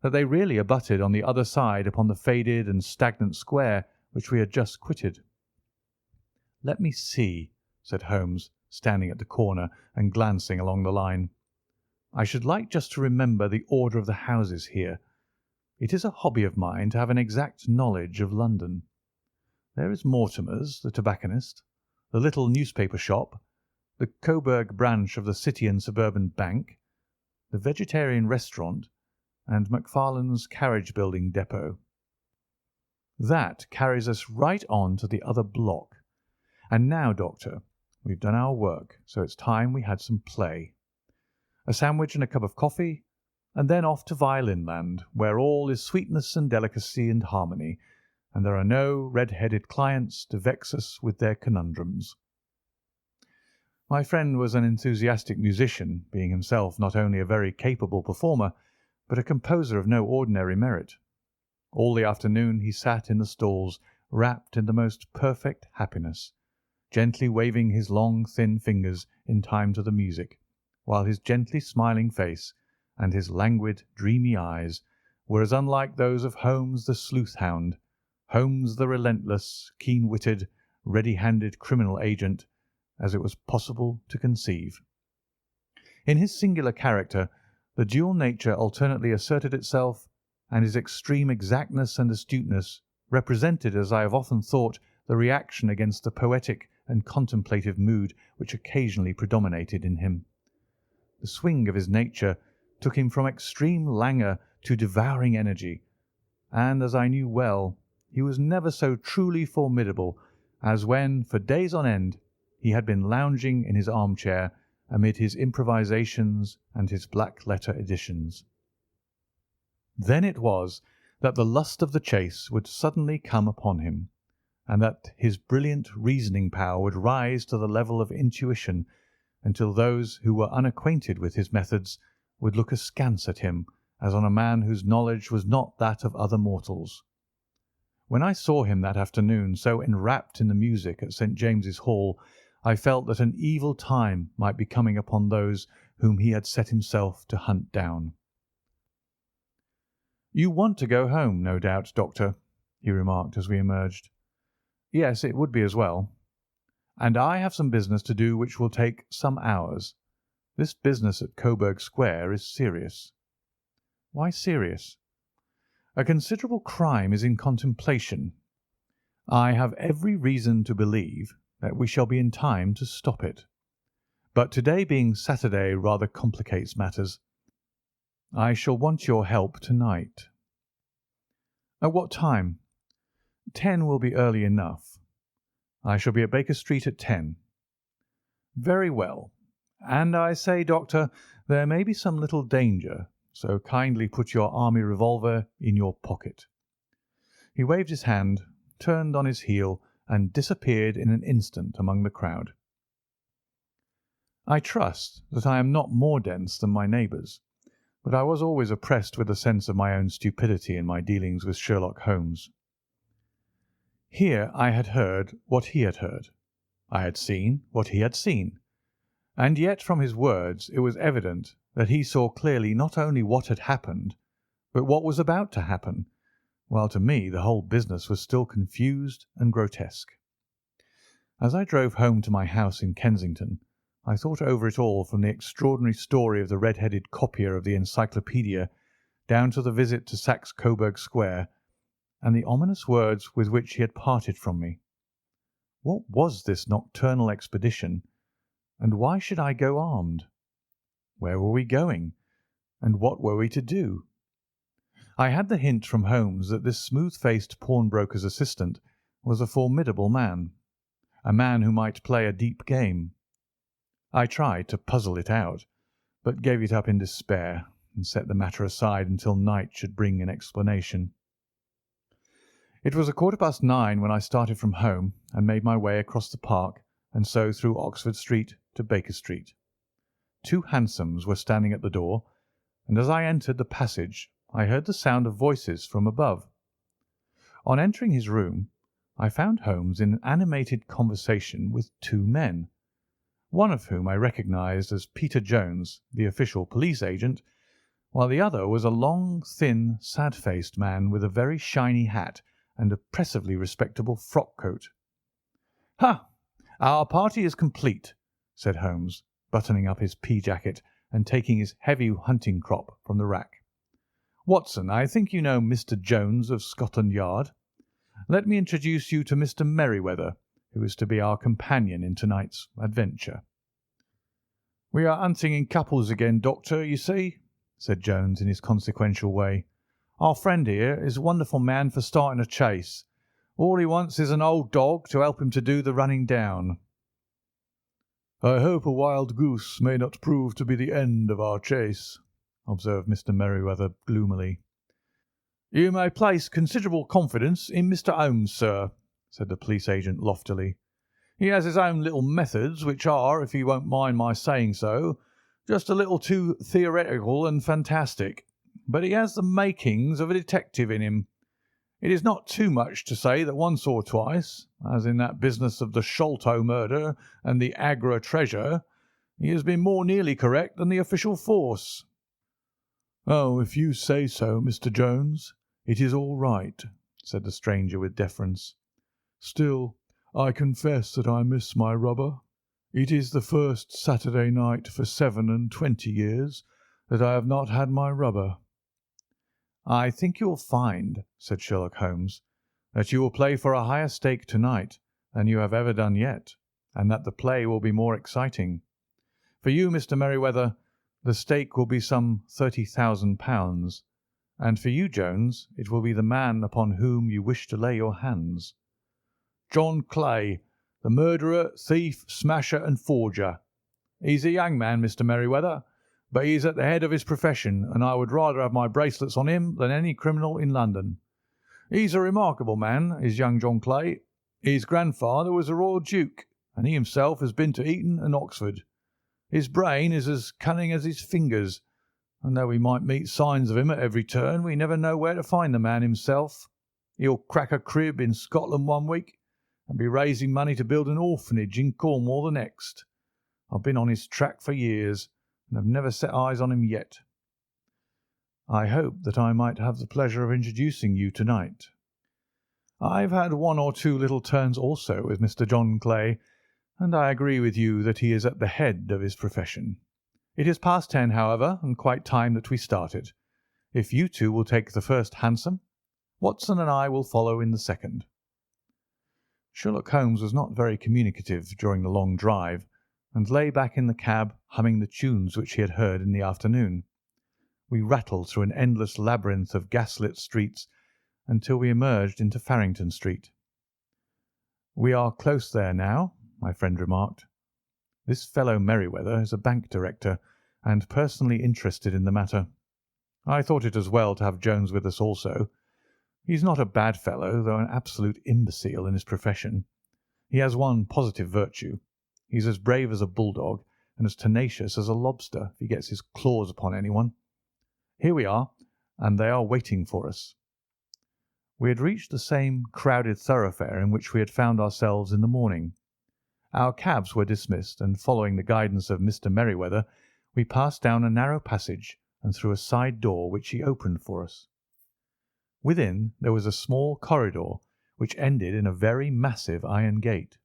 that they really abutted on the other side upon the faded and stagnant square which we had just quitted. "Let me see," said Holmes, standing at the corner and glancing along the line. "I should like just to remember the order of the houses here. It is a hobby of mine to have an exact knowledge of London. There is Mortimer's, the tobacconist, the little newspaper shop, the Coburg branch of the City and Suburban Bank, the Vegetarian Restaurant, and Macfarlane's carriage-building depot. That carries us right on to the other block. And now, Doctor, we've done our work, so it's time we had some play. A sandwich and a cup of coffee, and then off to Violin-land, where all is sweetness and delicacy and harmony, and there are no red-headed clients to vex us with their conundrums." My friend was an enthusiastic musician, being himself not only a very capable performer, but a composer of no ordinary merit. All the afternoon he sat in the stalls, wrapped in the most perfect happiness, gently waving his long, thin fingers in time to the music, while his gently smiling face and his languid, dreamy eyes were as unlike those of Holmes the sleuth-hound, Holmes the relentless, keen-witted, ready-handed criminal agent, as it was possible to conceive. In his singular character, the dual nature alternately asserted itself, and his extreme exactness and astuteness represented, as I have often thought, the reaction against the poetic and contemplative mood which occasionally predominated in him. The swing of his nature took him from extreme languor to devouring energy, and, as I knew well, he was never so truly formidable as when, for days on end, he had been lounging in his armchair amid his improvisations and his black-letter editions. Then it was that the lust of the chase would suddenly come upon him, and that his brilliant reasoning power would rise to the level of intuition, until those who were unacquainted with his methods would look askance at him as on a man whose knowledge was not that of other mortals. When I saw him that afternoon so enwrapped in the music at St. James's Hall, I felt that an evil time might be coming upon those whom he had set himself to hunt down. "You want to go home, no doubt, Doctor," he remarked as we emerged. "Yes, it would be as well. And I have some business to do which will take some hours. This business at Coburg Square is serious." "Why serious?" "A considerable crime is in contemplation. I have every reason to believe that we shall be in time to stop it. But to-day being Saturday rather complicates matters. I shall want your help to-night." "At what time?" 10 will be early enough. I shall be at Baker Street at 10. "Very well. And I say, Doctor, there may be some little danger, so kindly put your army revolver in your pocket." He waved his hand, turned on his heel, and disappeared in an instant among the crowd. I trust that I am not more dense than my neighbours, but I was always oppressed with a sense of my own stupidity in my dealings with Sherlock Holmes. Here I had heard what he had heard. I had seen what he had seen, and yet from his words it was evident that he saw clearly not only what had happened, but what was about to happen, while to me the whole business was still confused and grotesque. As I drove home to my house in Kensington, I thought over it all, from the extraordinary story of the red-headed copier of the encyclopaedia down to the visit to Saxe Coburg Square, and the ominous words with which he had parted from me. What was this nocturnal expedition, and why should I go armed? Where were we going, and what were we to do? I had the hint from Holmes that this smooth-faced pawnbroker's assistant was a formidable man, a man who might play a deep game. I tried to puzzle it out, but gave it up in despair and set the matter aside until night should bring an explanation. It was 9:15 when I started from home and made my way across the park and so through Oxford Street to Baker Street. 2 hansoms were standing at the door, and as I entered the passage I heard the sound of voices from above. On entering his room, I found Holmes in animated conversation with 2 men, one of whom I recognised as Peter Jones, the official police agent, while the other was a long, thin, sad-faced man with a very shiny hat and oppressively respectable frock-coat. "Ha! Our party is complete," said Holmes, buttoning up his pea-jacket and taking his heavy hunting crop from the rack. "Watson, I think you know Mr. Jones of Scotland Yard. Let me introduce you to Mr. Merryweather, who is to be our companion in tonight's adventure." "We are hunting in couples again, Doctor, you see," said Jones in his consequential way. "Our friend here is a wonderful man for starting a chase. All he wants is an old dog to help him to do the running down." "I hope a wild goose may not prove to be the end of our chase," observed Mr. Merryweather gloomily. "You may place considerable confidence in Mr. Holmes, sir," said the police agent loftily. "He has his own little methods, which are, if you won't mind my saying so, just a little too theoretical and fantastic, but he has the makings of a detective in him. It is not too much to say that once or twice, as in that business of the Sholto murder and the Agra treasure, he has been more nearly correct than the official force." "Oh, if you say so, Mr. Jones, it is all right," said the stranger with deference. "Still, I confess that I miss my rubber. It is the first Saturday night for 27 years that I have not had my rubber." "I think you will find," said Sherlock Holmes, "that you will play for a higher stake tonight than you have ever done yet, and that the play will be more exciting. For you, Mr. Merryweather, the stake will be some £30,000, and for you, Jones, it will be the man upon whom you wish to lay your hands." "John Clay, the murderer, thief, smasher, and forger. He's a young man, Mr. Merryweather, but he is at the head of his profession, and I would rather have my bracelets on him than any criminal in London. He's a remarkable man, is young John Clay. His grandfather was a royal duke, and he himself has been to Eton and Oxford. His brain is as cunning as his fingers, and though we might meet signs of him at every turn, we never know where to find the man himself. He'll crack a crib in Scotland one week, and be raising money to build an orphanage in Cornwall the next. I've been on his track for years, and have never set eyes on him yet." "I hope that I might have the pleasure of introducing you tonight." "I've had 1 or 2 little turns also with Mr. John Clay, and I agree with you that he is at the head of his profession. It is past 10, however, and quite time that we started. If you 2 will take the first hansom, Watson and I will follow in the second." Sherlock Holmes was not very communicative during the long drive, and lay back in the cab humming the tunes which he had heard in the afternoon. We rattled through an endless labyrinth of gas-lit streets until we emerged into Farrington Street. "We are close there now," my friend remarked. "This fellow Merryweather is a bank director, and personally interested in the matter. I thought it as well to have Jones with us also. He's not a bad fellow, though an absolute imbecile in his profession. He has one positive virtue. He's as brave as a bulldog and as tenacious as a lobster if he gets his claws upon anyone. Here we are, and they are waiting for us." We had reached the same crowded thoroughfare in which we had found ourselves in the morning. Our cabs were dismissed, and following the guidance of Mr. Merryweather, we passed down a narrow passage and through a side door which he opened for us. Within there was a small corridor which ended in a very massive iron gate.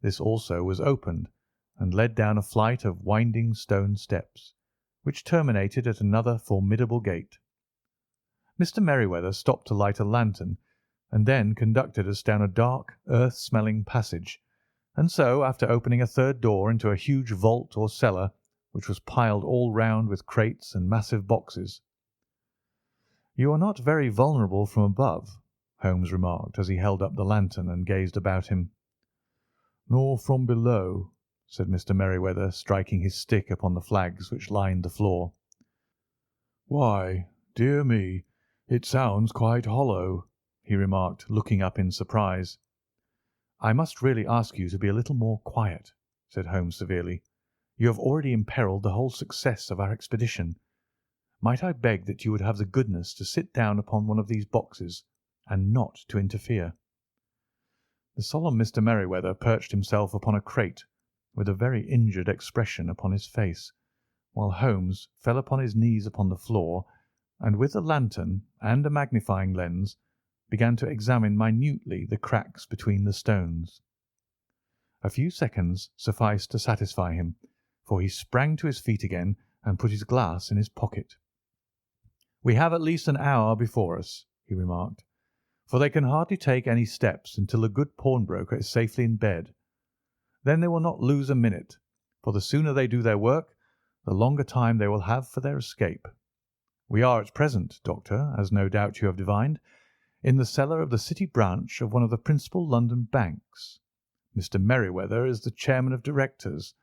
This also was opened and led down a flight of winding stone steps, which terminated at another formidable gate. Mr. Merryweather stopped to light a lantern, and then conducted us down a dark, earth-smelling passage, and so, after opening a third door into a huge vault or cellar, which was piled all round with crates and massive boxes. "You are not very vulnerable from above," Holmes remarked as he held up the lantern and gazed about him. "Nor from below," said Mr. Merryweather, striking his stick upon the flags which lined the floor. "Why, dear me, it sounds quite hollow," he remarked, looking up in surprise. "I must really ask you to be a little more quiet," said Holmes severely. "You have already imperilled the whole success of our expedition. Might I beg that you would have the goodness to sit down upon one of these boxes, and not to interfere?" The solemn Mr. Merryweather perched himself upon a crate, with a very injured expression upon his face, while Holmes fell upon his knees upon the floor, and with a lantern and a magnifying lens began to examine minutely the cracks between the stones. A few seconds sufficed to satisfy him, for he sprang to his feet again and put his glass in his pocket. "We have at least an hour before us," he remarked, "for they can hardly take any steps until the good pawnbroker is safely in bed. Then they will not lose a minute, for the sooner they do their work, the longer time they will have for their escape. We are at present, Doctor, as no doubt you have divined, in the cellar of the City branch of one of the principal London banks. Mr. Merryweather is the chairman of directors,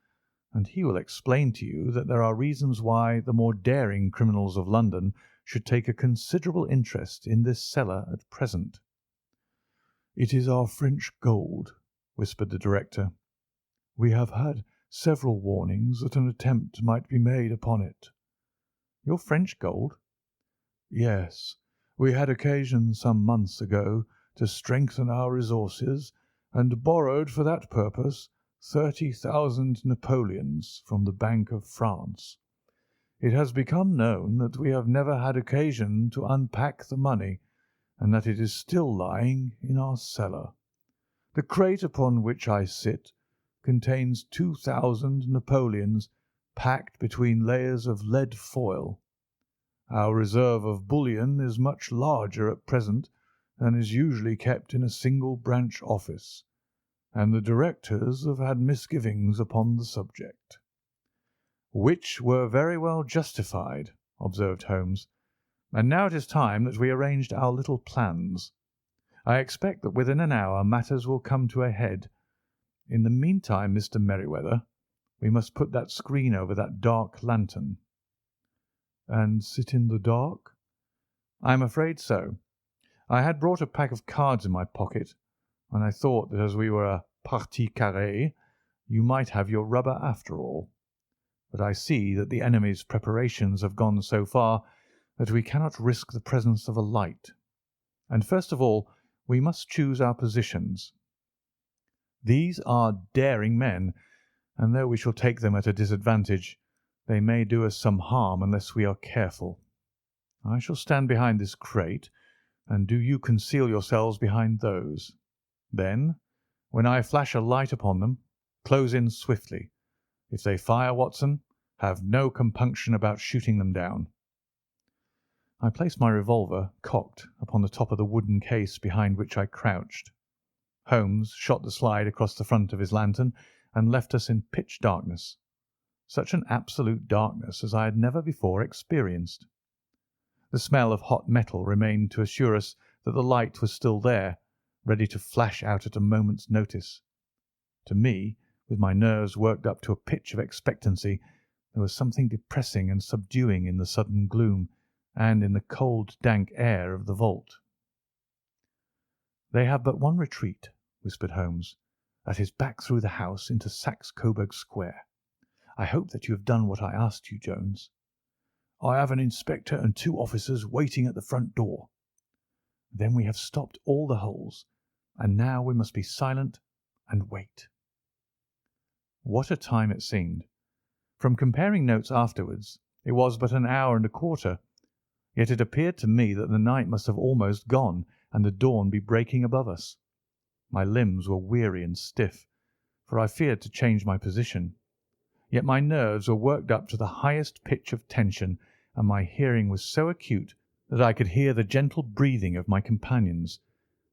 and he will explain to you that there are reasons why the more daring criminals of London should take a considerable interest in this cellar at present." "It is our French gold," whispered the director. "We have had several warnings that an attempt might be made upon it." "Your French gold?" "Yes. We had occasion some months ago to strengthen our resources, and borrowed for that purpose 30,000 napoleons from the Bank of France. It has become known that we have never had occasion to unpack the money, and that it is still lying in our cellar. The crate upon which I sit contains 2,000 napoleons packed between layers of lead foil. Our reserve of bullion is much larger at present than is usually kept in a single branch office, and the directors have had misgivings upon the subject." "Which were very well justified," observed Holmes. "And now it is time that we arranged our little plans. I expect that within an hour matters will come to a head. In the meantime, Mr. Merryweather, we must put that screen over that dark lantern." "And sit in the dark?" "I am afraid so. I had brought a pack of cards in my pocket, and I thought that as we were a partie carrée, you might have your rubber after all. But I see that the enemy's preparations have gone so far that we cannot risk the presence of a light. And first of all, we must choose our positions. These are daring men, and though we shall take them at a disadvantage, they may do us some harm unless we are careful. I shall stand behind this crate, and do you conceal yourselves behind those. Then, when I flash a light upon them, close in swiftly. If they fire, Watson, have no compunction about shooting them down." I placed my revolver, cocked, upon the top of the wooden case behind which I crouched. Holmes shot the slide across the front of his lantern and left us in pitch darkness, such an absolute darkness as I had never before experienced. The smell of hot metal remained to assure us that the light was still there, ready to flash out at a moment's notice. To me, with my nerves worked up to a pitch of expectancy, there was something depressing and subduing in the sudden gloom and in the cold, dank air of the vault. "They have but one retreat," whispered Holmes. "That is back through the house into Saxe Coburg Square. I hope that you have done what I asked you, Jones." "I have an inspector and 2 officers waiting at the front door." "Then we have stopped all the holes, and now we must be silent and wait." What a time it seemed! From comparing notes afterwards, it was but an hour and a quarter, yet it appeared to me that the night must have almost gone and the dawn be breaking above us. My limbs were weary and stiff, for I feared to change my position, yet my nerves were worked up to the highest pitch of tension, and my hearing was so acute that I could hear the gentle breathing of my companions,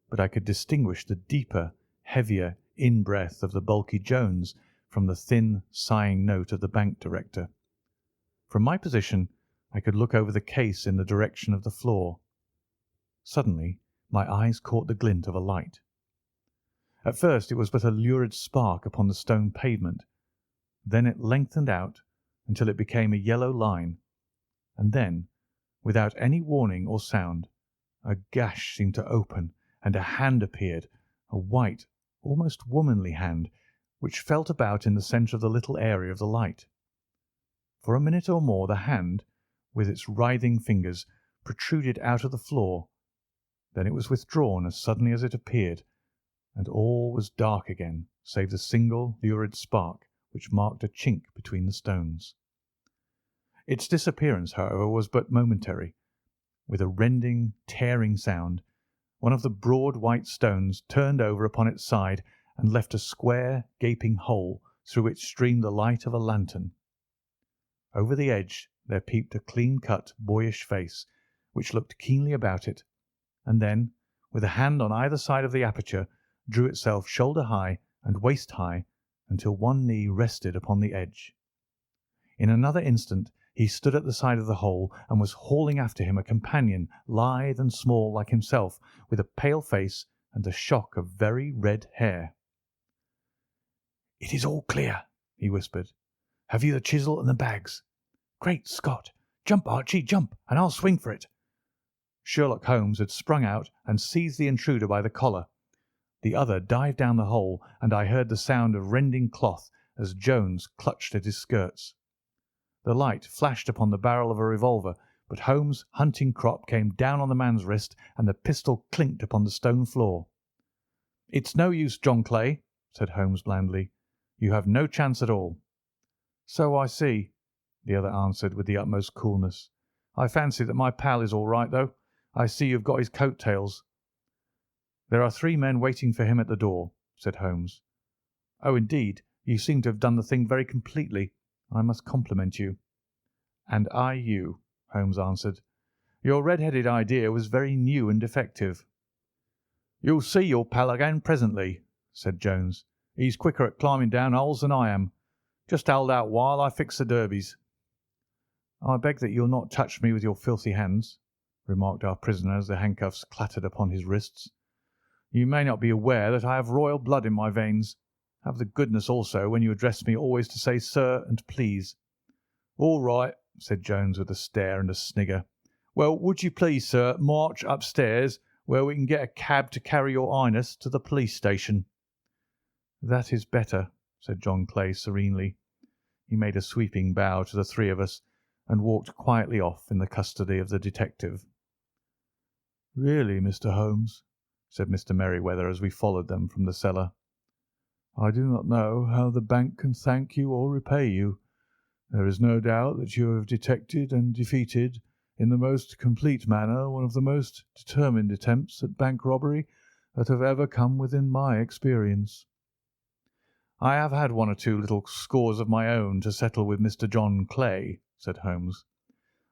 but I could distinguish the deeper, heavier in-breath of the bulky Jones from the thin, sighing note of the bank director. From my position I could look over the case in the direction of the floor. Suddenly my eyes caught the glint of a light. At first it was but a lurid spark upon the stone pavement. Then it lengthened out until it became a yellow line, and then, without any warning or sound, a gash seemed to open, and a hand appeared, a white, almost womanly hand, which felt about in the centre of the little area of the light. For a minute or more the hand, with its writhing fingers, protruded out of the floor. Then it was withdrawn as suddenly as it appeared, and all was dark again save the single lurid spark which marked a chink between the stones. Its disappearance, however, was but momentary. With a rending, tearing sound, one of the broad white stones turned over upon its side and left a square, gaping hole through which streamed the light of a lantern. Over the edge there peeped a clean-cut, boyish face, which looked keenly about it, and then, with a hand on either side of the aperture, drew itself shoulder-high and waist-high until one knee rested upon the edge. In another instant he stood at the side of the hole and was hauling after him a companion, lithe and small like himself, with a pale face and a shock of very red hair. "It is all clear," he whispered. "Have you the chisel and the bags? Great Scott! Jump, Archie, jump, and I'll swing for it." Sherlock Holmes had sprung out and seized the intruder by the collar. The other dived down the hole, and I heard the sound of rending cloth as Jones clutched at his skirts. The light flashed upon the barrel of a revolver, but Holmes' hunting crop came down on the man's wrist, and the pistol clinked upon the stone floor. "It's no use, John Clay," said Holmes blandly. "You have no chance at all." "So I see," the other answered with the utmost coolness. "I fancy that my pal is all right, though. I see you've got his coat-tails." "There are 3 men waiting for him at the door," said Holmes. "Oh, indeed, you seem to have done the thing very completely. I must compliment you." "And I you," Holmes answered. "Your red-headed idea was very new and effective." "You'll see your pal again presently," said Jones. "He's quicker at climbing down holes than I am. Just hold out while I fix the derbies." "I beg that you'll not touch me with your filthy hands," remarked our prisoner as the handcuffs clattered upon his wrists. "You may not be aware that I have royal blood in my veins. Have the goodness also, when you address me, always to say 'sir' and 'please.'" "All right," said Jones with a stare and a snigger. "Well, would you please, sir, march upstairs, where we can get a cab to carry your highness to the police station." "That is better," said John Clay serenely. He made a sweeping bow to the 3 of us, and walked quietly off in the custody of the detective. "Really, Mr. Holmes," said Mr. Merryweather as we followed them from the cellar, "I do not know how the bank can thank you or repay you. There is no doubt that you have detected and defeated in the most complete manner one of the most determined attempts at bank robbery that have ever come within my experience." "I have had 1 or 2 little scores of my own to settle with Mr. John Clay," said Holmes.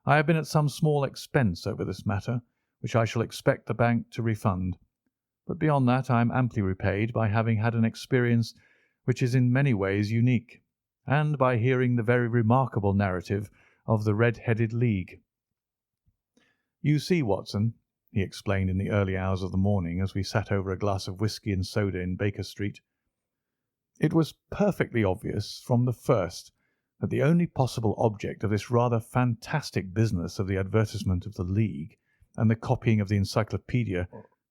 "I have been at some small expense over this matter, which I shall expect the bank to refund. But beyond that I am amply repaid by having had an experience which is in many ways unique, and by hearing the very remarkable narrative of the Red-Headed League. You see, Watson," he explained in the early hours of the morning as we sat over a glass of whisky and soda in Baker Street, "it was perfectly obvious from the first that the only possible object of this rather fantastic business of the advertisement of the League and the copying of the encyclopaedia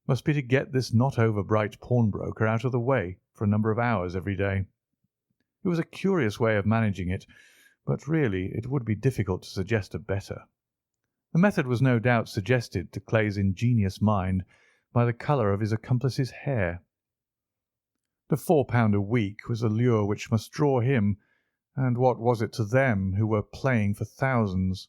must be to get this not over-bright pawnbroker out of the way for a number of hours every day. It was a curious way of managing it, but really it would be difficult to suggest a better. The method was no doubt suggested to Clay's ingenious mind by the colour of his accomplice's hair. The £4 a week was a lure which must draw him, and what was it to them who were playing for thousands?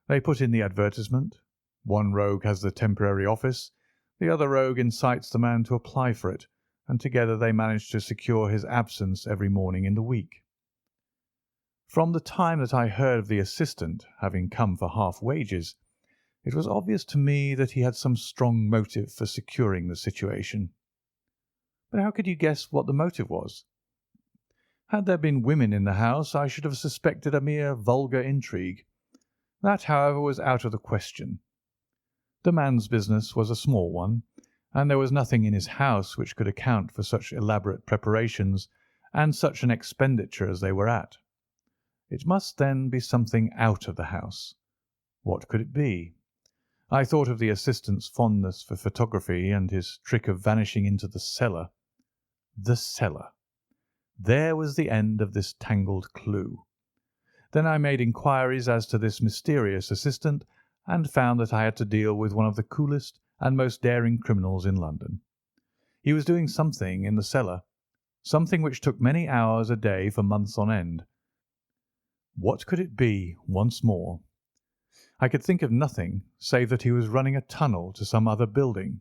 They put in the advertisement. One rogue has the temporary office, the other rogue incites the man to apply for it, and together they manage to secure his absence every morning in the week. From the time that I heard of the assistant having come for half wages, it was obvious to me that he had some strong motive for securing the situation. But how could you guess what the motive was? Had there been women in the house, I should have suspected a mere vulgar intrigue. That, however, was out of the question. The man's business was a small one, and there was nothing in his house which could account for such elaborate preparations and such an expenditure as they were at. It must then be something out of the house. What could it be? I thought of the assistant's fondness for photography and his trick of vanishing into the cellar. The cellar. There was the end of this tangled clue. Then I made inquiries as to this mysterious assistant, and found that I had to deal with one of the coolest and most daring criminals in London. He was doing something in the cellar, something which took many hours a day for months on end. What could it be once more? I could think of nothing save that he was running a tunnel to some other building.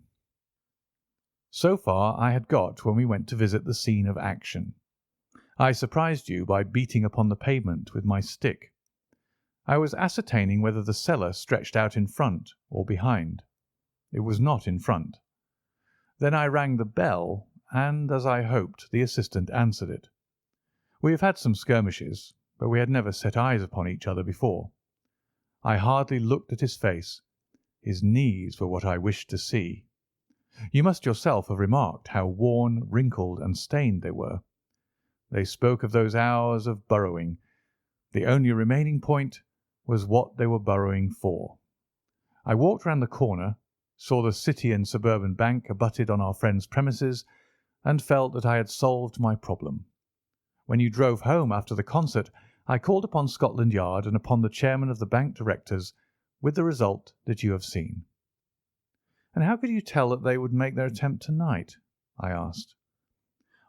So far I had got when we went to visit the scene of action. I surprised you by beating upon the pavement with my stick. I was ascertaining whether the cellar stretched out in front or behind. It was not in front. Then I rang the bell, and, as I hoped, the assistant answered it. We have had some skirmishes, but we had never set eyes upon each other before. I hardly looked at his face. His knees were what I wished to see. You must yourself have remarked how worn, wrinkled, and stained they were. They spoke of those hours of burrowing. The only remaining point was what they were burrowing for. I walked round the corner, saw the City and Suburban Bank abutted on our friend's premises, and felt that I had solved my problem. When you drove home after the concert, I called upon Scotland Yard and upon the chairman of the bank directors, with the result that you have seen. And how could you tell that they would make their attempt tonight? I asked.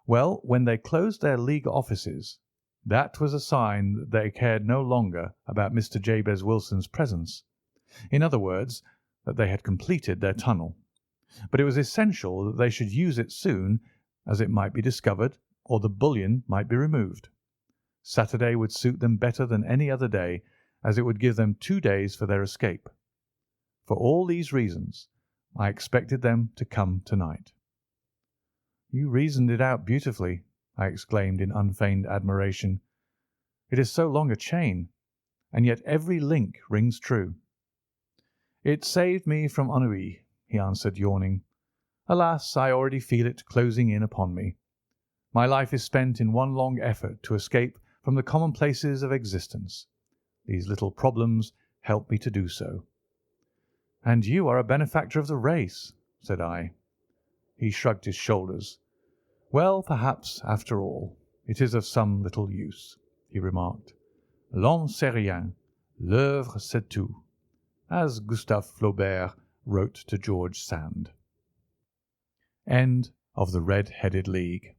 Well, when they closed their League offices, that was a sign that they cared no longer about Mr. Jabez Wilson's presence. In other words, that they had completed their tunnel. But it was essential that they should use it soon, as it might be discovered or the bullion might be removed. Saturday would suit them better than any other day, as it would give them 2 days for their escape. For all these reasons, I expected them to come tonight. You reasoned it out beautifully, I exclaimed in unfeigned admiration. It is so long a chain, and yet every link rings true. It saved me from ennui, he answered, yawning. Alas, I already feel it closing in upon me. My life is spent in one long effort to escape from the commonplaces of existence. These little problems help me to do so. And you are a benefactor of the race, said I. He shrugged his shoulders. Well, perhaps, after all, it is of some little use, he remarked. L'homme c'est rien, l'œuvre c'est tout, as Gustave Flaubert wrote to George Sand. End of The Red-Headed League.